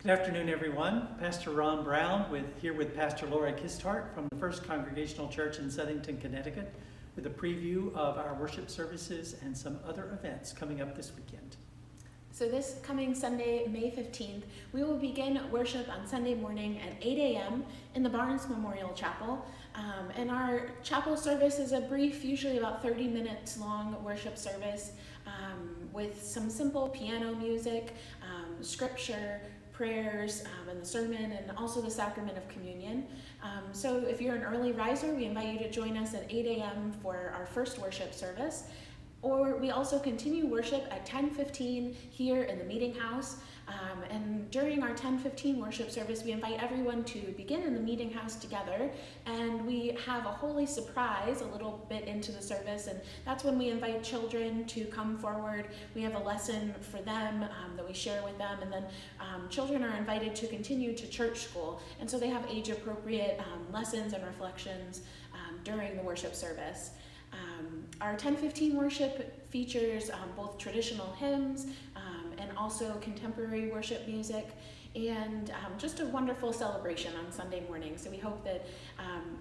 Good afternoon, everyone. Pastor Ron Brown here with Pastor Laura Kisthart from the First Congregational Church in Southington, Connecticut, with a preview of our worship services and some other events coming up this weekend. So this coming Sunday, May 15th, we will begin worship on Sunday morning at 8 a.m. in the Barnes Memorial Chapel. And our chapel service is a brief, usually about 30 minutes long worship service with some simple piano music, scripture, prayers, and the sermon, and also the sacrament of communion. So if you're an early riser, we invite you to join us at 8 a.m. for our first worship service. Or we also continue worship at 10:15 here in the meeting house. And during our 10:15 worship service, we invite everyone to begin in the meeting house together. And we have a holy surprise a little bit into the service. And that's when we invite children to come forward. We have a lesson for them that we share with them. And then children are invited to continue to church school. And so they have age-appropriate lessons and reflections during the worship service. Our 10:15 worship features both traditional hymns and also contemporary worship music, and just a wonderful celebration on Sunday morning. So we hope that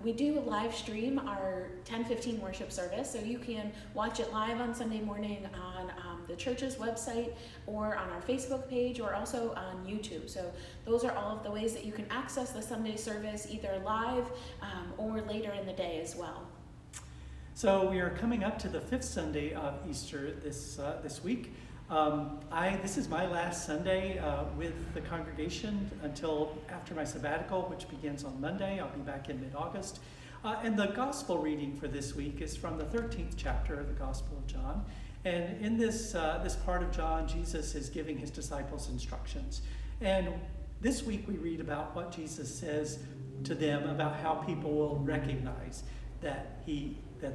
we do live stream our 10:15 worship service, so you can watch it live on Sunday morning on the church's website or on our Facebook page or also on YouTube. So those are all of the ways that you can access the Sunday service either live or later in the day as well. So we are coming up to the fifth Sunday of Easter this week. This is my last Sunday with the congregation until after my sabbatical, which begins on Monday. I'll be back in mid-August. And the gospel reading for this week is from the 13th chapter of the Gospel of John. And in this part of John, Jesus is giving his disciples instructions. And this week we read about what Jesus says to them about how people will recognize that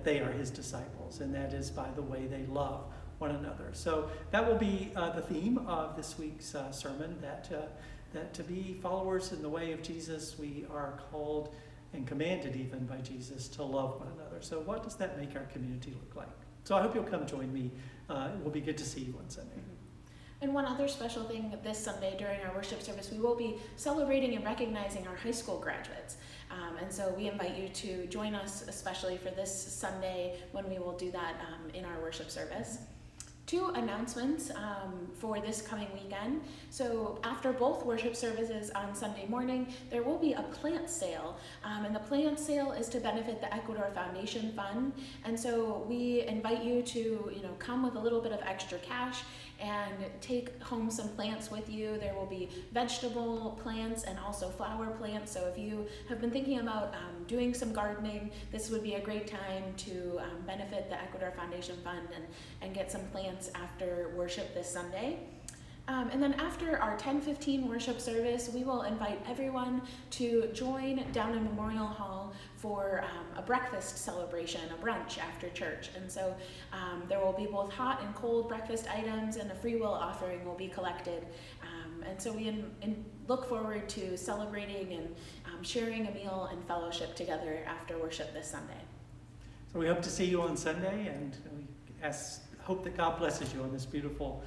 they are his disciples, and that is by the way they love one another. So that will be the theme of this week's sermon, that to be followers in the way of Jesus, we are called and commanded even by Jesus to love one another. So what does that make our community look like? So I hope you'll come join me. It will be good to see you on Sunday. And one other special thing this Sunday during our worship service, we will be celebrating and recognizing our high school graduates. And so we invite you to join us, especially for this Sunday when we will do that in our worship service. Two announcements for this coming weekend. So after both worship services on Sunday morning, there will be a plant sale. And the plant sale is to benefit the Ecuador Foundation Fund. And so we invite you to come with a little bit of extra cash and take home some plants with you. There will be vegetable plants and also flower plants. So if you have been thinking about doing some gardening, this would be a great time to benefit the Ecuador Foundation Fund and get some plants after worship this Sunday. And then after our 10:15 worship service, we will invite everyone to join down in Memorial Hall for a breakfast celebration, a brunch after church. And so there will be both hot and cold breakfast items, and a free will offering will be collected. And so we look forward to celebrating and sharing a meal and fellowship together after worship this Sunday. So we hope to see you on Sunday, and we hope that God blesses you on this beautiful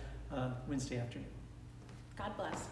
Wednesday afternoon. God bless.